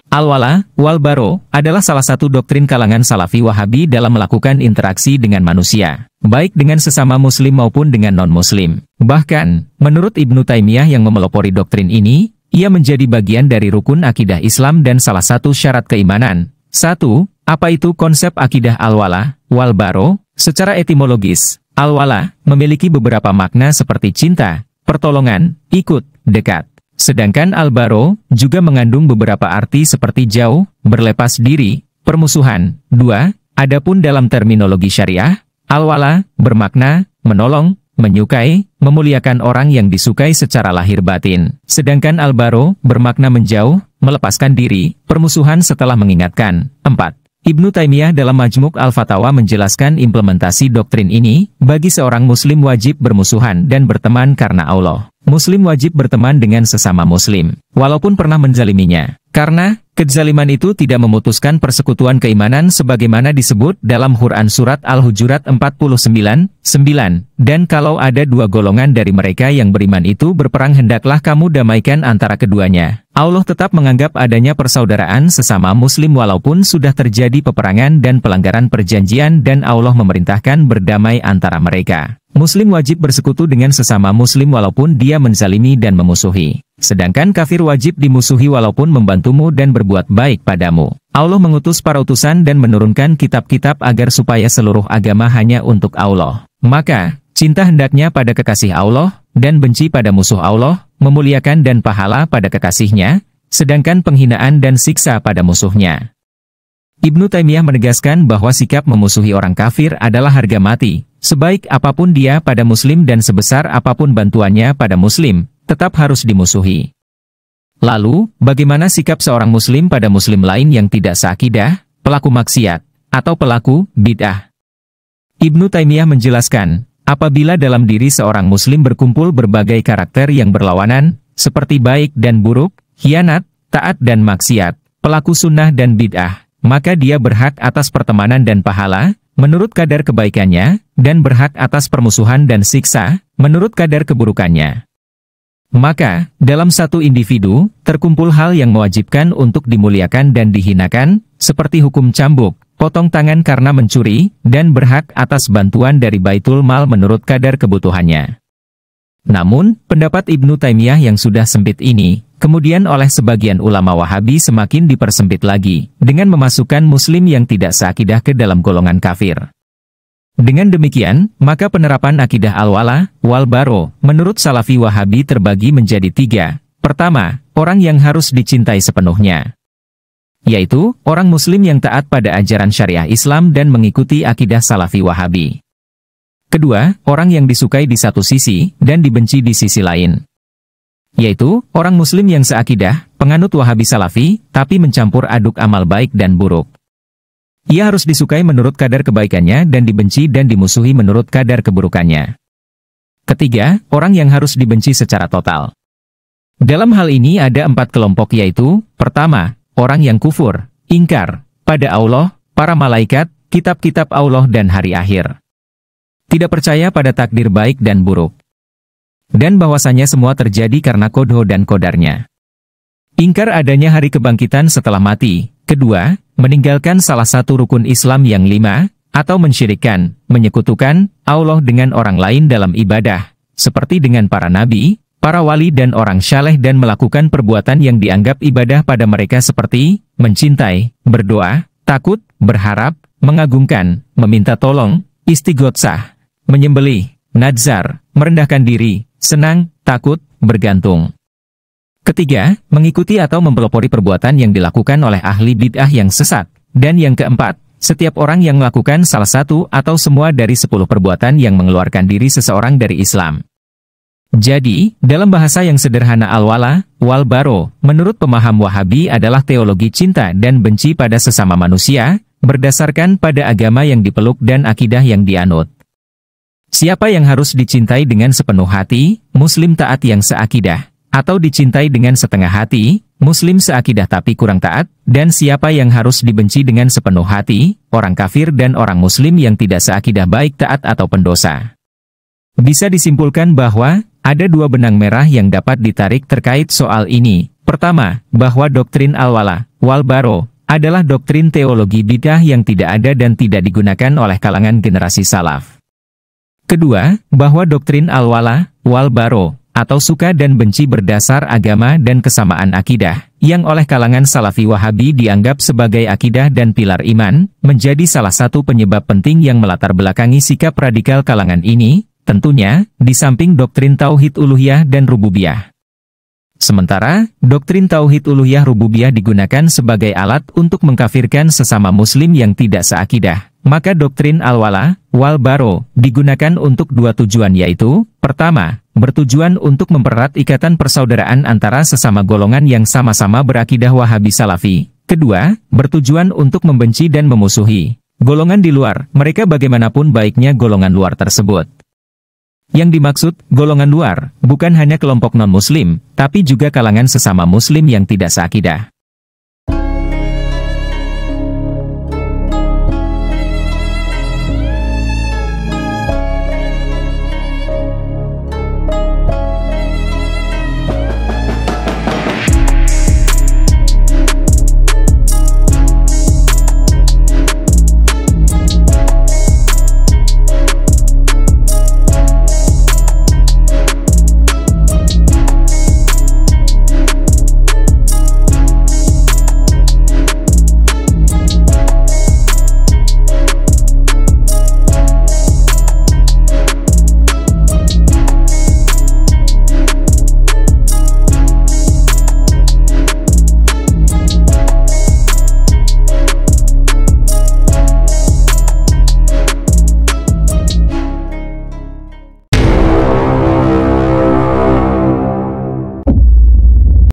Al-Wala, wal-Bara adalah salah satu doktrin kalangan Salafi Wahabi dalam melakukan interaksi dengan manusia, baik dengan sesama muslim maupun dengan non-muslim. Bahkan, menurut Ibnu Taimiyah yang memelopori doktrin ini, ia menjadi bagian dari rukun akidah Islam dan salah satu syarat keimanan. 1. Apa itu konsep akidah Al-Wala, wal-Bara? Secara etimologis, Al-Wala memiliki beberapa makna seperti cinta, pertolongan, ikut, dekat. Sedangkan Al-Bara juga mengandung beberapa arti seperti jauh, berlepas diri, permusuhan. 2. Adapun dalam terminologi syariah, Al-Wala bermakna menolong, menyukai, memuliakan orang yang disukai secara lahir batin. Sedangkan Al-Bara bermakna menjauh, melepaskan diri, permusuhan setelah mengingatkan. 4. Ibnu Taimiyah dalam Majmu' Al-Fatawa menjelaskan implementasi doktrin ini, bagi seorang muslim wajib bermusuhan dan berteman karena Allah. Muslim wajib berteman dengan sesama muslim, walaupun pernah menzaliminya. Karena, kezaliman itu tidak memutuskan persekutuan keimanan sebagaimana disebut dalam Quran Surat Al-Hujurat 49:9, dan kalau ada dua golongan dari mereka yang beriman itu berperang hendaklah kamu damaikan antara keduanya. Allah tetap menganggap adanya persaudaraan sesama muslim walaupun sudah terjadi peperangan dan pelanggaran perjanjian dan Allah memerintahkan berdamai antara mereka. Muslim wajib bersekutu dengan sesama muslim walaupun dia menzalimi dan memusuhi. Sedangkan kafir wajib dimusuhi walaupun membantumu dan berbuat baik padamu. Allah mengutus para utusan dan menurunkan kitab-kitab agar supaya seluruh agama hanya untuk Allah. Maka, cinta hendaknya pada kekasih Allah, dan benci pada musuh Allah, memuliakan dan pahala pada kekasihnya, sedangkan penghinaan dan siksa pada musuhnya. Ibnu Taimiyah menegaskan bahwa sikap memusuhi orang kafir adalah harga mati. Sebaik apapun dia pada muslim dan sebesar apapun bantuannya pada muslim, tetap harus dimusuhi. Lalu, bagaimana sikap seorang muslim pada muslim lain yang tidak seakidah, pelaku maksiat, atau pelaku bid'ah? Ibnu Taimiyah menjelaskan, apabila dalam diri seorang muslim berkumpul berbagai karakter yang berlawanan, seperti baik dan buruk, khianat, taat dan maksiat, pelaku sunnah dan bid'ah, maka dia berhak atas pertemanan dan pahala, menurut kadar kebaikannya, dan berhak atas permusuhan dan siksa, menurut kadar keburukannya. Maka, dalam satu individu, terkumpul hal yang mewajibkan untuk dimuliakan dan dihinakan, seperti hukum cambuk, potong tangan karena mencuri, dan berhak atas bantuan dari Baitul Mal menurut kadar kebutuhannya. Namun, pendapat Ibnu Taimiyah yang sudah sempit ini, kemudian oleh sebagian ulama Wahabi semakin dipersempit lagi, dengan memasukkan muslim yang tidak seakidah ke dalam golongan kafir. Dengan demikian, maka penerapan akidah Al-Wala, wal-Bara, menurut Salafi Wahabi terbagi menjadi 3. Pertama, orang yang harus dicintai sepenuhnya, yaitu, orang muslim yang taat pada ajaran syariah Islam dan mengikuti akidah Salafi Wahabi. Kedua, orang yang disukai di satu sisi, dan dibenci di sisi lain, yaitu, orang muslim yang seakidah, penganut Wahabi Salafi, tapi mencampur aduk amal baik dan buruk. Ia harus disukai menurut kadar kebaikannya dan dibenci dan dimusuhi menurut kadar keburukannya. Ketiga, orang yang harus dibenci secara total. Dalam hal ini ada 4 kelompok yaitu, pertama, orang yang kufur, ingkar, pada Allah, para malaikat, kitab-kitab Allah dan hari akhir. Tidak percaya pada takdir baik dan buruk. Dan bahwasanya semua terjadi karena qadha dan qadarnya. Ingkar adanya hari kebangkitan setelah mati. Kedua, meninggalkan salah satu rukun Islam yang 5, atau mensyirikkan, menyekutukan Allah dengan orang lain dalam ibadah, seperti dengan para nabi, para wali dan orang saleh dan melakukan perbuatan yang dianggap ibadah pada mereka seperti, mencintai, berdoa, takut, berharap, mengagungkan, meminta tolong, istighotsah, menyembelih, nadzar, merendahkan diri, senang, takut, bergantung. Ketiga, mengikuti atau mempelopori perbuatan yang dilakukan oleh ahli bid'ah yang sesat. Dan yang keempat, setiap orang yang melakukan salah satu atau semua dari 10 perbuatan yang mengeluarkan diri seseorang dari Islam. Jadi, dalam bahasa yang sederhana Al-Wala, wal-Bara, menurut pemaham Wahabi adalah teologi cinta dan benci pada sesama manusia, berdasarkan pada agama yang dipeluk dan akidah yang dianut. Siapa yang harus dicintai dengan sepenuh hati, muslim taat yang seakidah. Atau dicintai dengan setengah hati, muslim seakidah tapi kurang taat, dan siapa yang harus dibenci dengan sepenuh hati, orang kafir dan orang muslim yang tidak seakidah baik taat atau pendosa. Bisa disimpulkan bahwa, Ada dua benang merah yang dapat ditarik terkait soal ini. Pertama, bahwa doktrin al-wala wal baro adalah doktrin teologi bid'ah yang tidak ada dan tidak digunakan oleh kalangan generasi salaf. Kedua, bahwa doktrin al-wala wal baro atau suka dan benci berdasar agama dan kesamaan akidah, yang oleh kalangan Salafi Wahabi dianggap sebagai akidah dan pilar iman, menjadi salah satu penyebab penting yang melatar belakangi sikap radikal kalangan ini, tentunya, di samping doktrin Tauhid Uluhiyah dan Rububiyah. Sementara, doktrin Tauhid Uluhiyah Rububiyah digunakan sebagai alat untuk mengkafirkan sesama muslim yang tidak seakidah. Maka doktrin al-wala wal baro digunakan untuk dua tujuan, yaitu, pertama, bertujuan untuk mempererat ikatan persaudaraan antara sesama golongan yang sama-sama berakidah Wahabi Salafi. Kedua, bertujuan untuk membenci dan memusuhi golongan di luar, mereka bagaimanapun baiknya golongan luar tersebut. Yang dimaksud, golongan luar, bukan hanya kelompok non-muslim, tapi juga kalangan sesama muslim yang tidak seakidah.